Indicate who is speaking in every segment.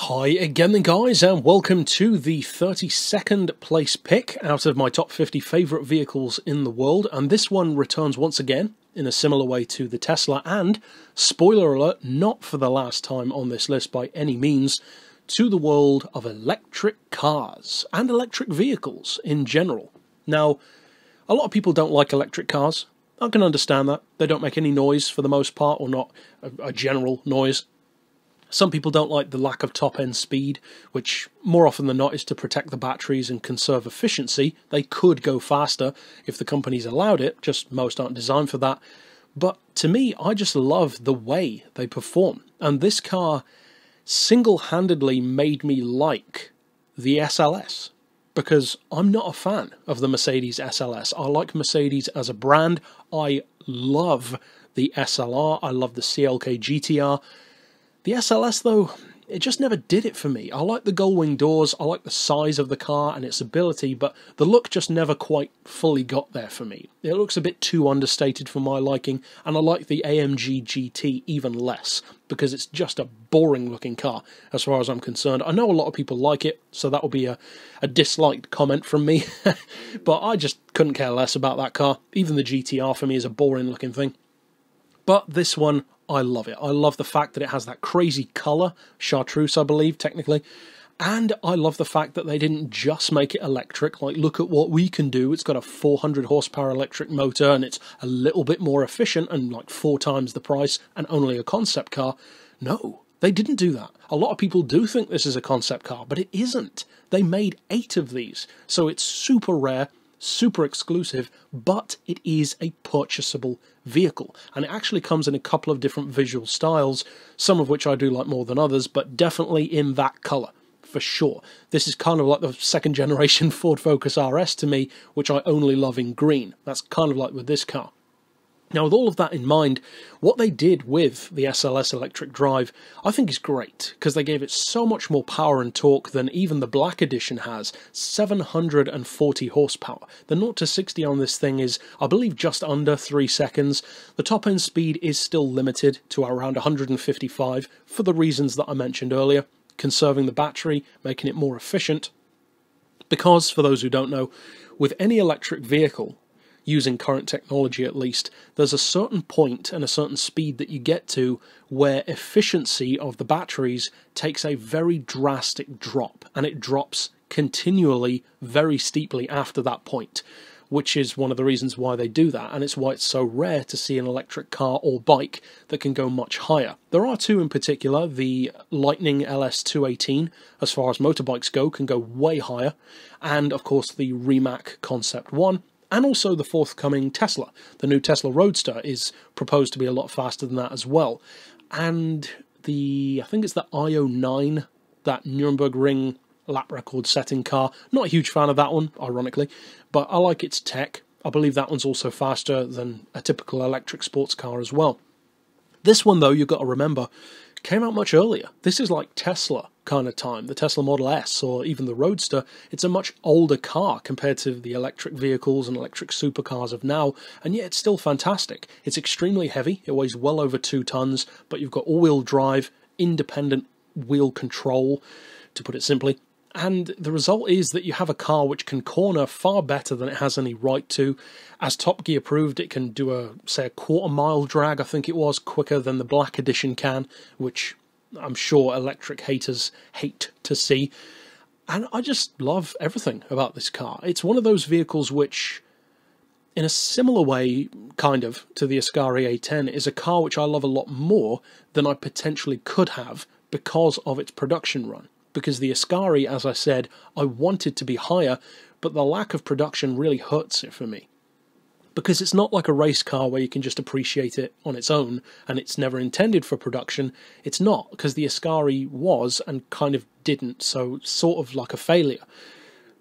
Speaker 1: Hi again then guys, and welcome to the 32nd place pick out of my top 50 favourite vehicles in the world, and this one returns once again in a similar way to the Tesla, and, spoiler alert, not for the last time on this list by any means, to the world of electric cars and electric vehicles in general. Now, a lot of people don't like electric cars. I can understand that. They don't make any noise for the most part, or not a general noise. Some people don't like the lack of top-end speed, which more often than not is to protect the batteries and conserve efficiency. They could go faster if the companies allowed it, just most aren't designed for that. But to me, I just love the way they perform. And this car single-handedly made me like the SLS, because I'm not a fan of the Mercedes SLS. I like Mercedes as a brand. I love the SLR. I love the CLK GTR. The SLS, though, it just never did it for me. I like the gull-wing doors, I like the size of the car and its ability, but the look just never quite fully got there for me. It looks a bit too understated for my liking, and I like the AMG GT even less, because it's just a boring-looking car, as far as I'm concerned. I know a lot of people like it, so that will be a disliked comment from me, but I just couldn't care less about that car. Even the GTR for me is a boring-looking thing. But this one, I love it. I love the fact that it has that crazy colour, chartreuse I believe, technically, and I love the fact that they didn't just make it electric, like look at what we can do. It's got a 400 horsepower electric motor and it's a little bit more efficient and like 4 times the price and only a concept car. No, they didn't do that. A lot of people do think this is a concept car, but it isn't. They made 8 of these, so it's super rare, super exclusive, but it is a purchasable vehicle, and it actually comes in a couple of different visual styles, some of which I do like more than others, but definitely in that colour, for sure. This is kind of like the second generation Ford Focus RS to me, which I only love in green. That's kind of like with this car. Now, with all of that in mind, what they did with the SLS electric drive, I think is great, because they gave it so much more power and torque than even the Black Edition has, 740 horsepower. The 0 to 60 on this thing is, I believe, just under 3 seconds. The top-end speed is still limited to around 155, for the reasons that I mentioned earlier, conserving the battery, making it more efficient. Because, for those who don't know, with any electric vehicle, using current technology at least, there's a certain point and a certain speed that you get to where efficiency of the batteries takes a very drastic drop, and it drops continually very steeply after that point, which is one of the reasons why they do that, and it's why it's so rare to see an electric car or bike that can go much higher. There are 2 in particular. The Lightning LS218, as far as motorbikes go, can go way higher, and of course the Rimac Concept 1, and also the forthcoming Tesla. The new Tesla Roadster is proposed to be a lot faster than that as well. And I think it's the IO9, that Nürburgring lap record setting car. Not a huge fan of that one, ironically, but I like its tech. I believe that one's also faster than a typical electric sports car as well. This one, though, you've got to remember, came out much earlier. This is like Tesla kind of time, the Tesla Model S or even the Roadster. It's a much older car compared to the electric vehicles and electric supercars of now, and yet it's still fantastic. It's extremely heavy, it weighs well over 2 tons, but you've got all-wheel drive, independent wheel control, to put it simply, and the result is that you have a car which can corner far better than it has any right to. As Top Gear proved, it can do say a quarter-mile drag, I think it was, quicker than the Black Edition can, which I'm sure electric haters hate to see. And I just love everything about this car. It's one of those vehicles which, in a similar way, kind of, to the Ascari A10, is a car which I love a lot more than I potentially could have because of its production run. Because the Ascari, as I said, I wanted to be higher, but the lack of production really hurts it for me. Because it's not like a race car where you can just appreciate it on its own, and it's never intended for production. It's not, because the Ascari was, and kind of didn't, so sort of like a failure.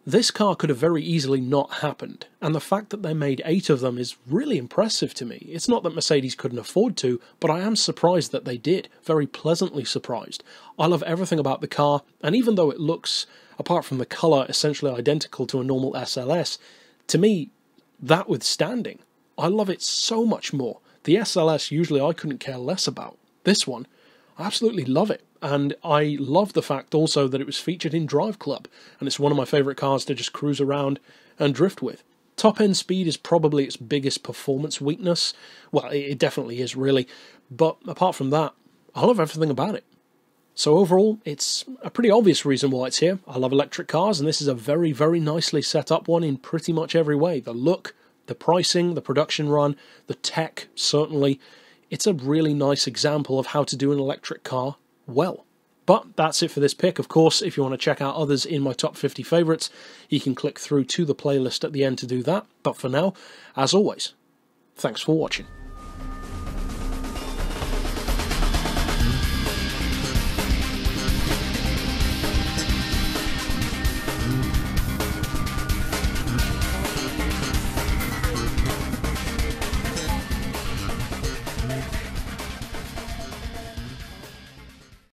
Speaker 1: This car could have very easily not happened, and the fact that they made 8 of them is really impressive to me. It's not that Mercedes couldn't afford to, but I am surprised that they did, very pleasantly surprised. I love everything about the car, and even though it looks, apart from the colour, essentially identical to a normal SLS, to me, that withstanding, I love it so much more. The SLS usually I couldn't care less about. This one, I absolutely love it. and I love the fact also that it was featured in Drive Club, and it's one of my favourite cars to just cruise around and drift with. Top-end speed is probably its biggest performance weakness. Well, it definitely is, really. But apart from that, I love everything about it. So overall, it's a pretty obvious reason why it's here. I love electric cars, and this is a very, very nicely set up one in pretty much every way. The look, the pricing, the production run, the tech, certainly. It's a really nice example of how to do an electric car well. But that's it for this pick. Of course, if you want to check out others in my top 50 favourites, you can click through to the playlist at the end to do that. But for now, as always, thanks for watching.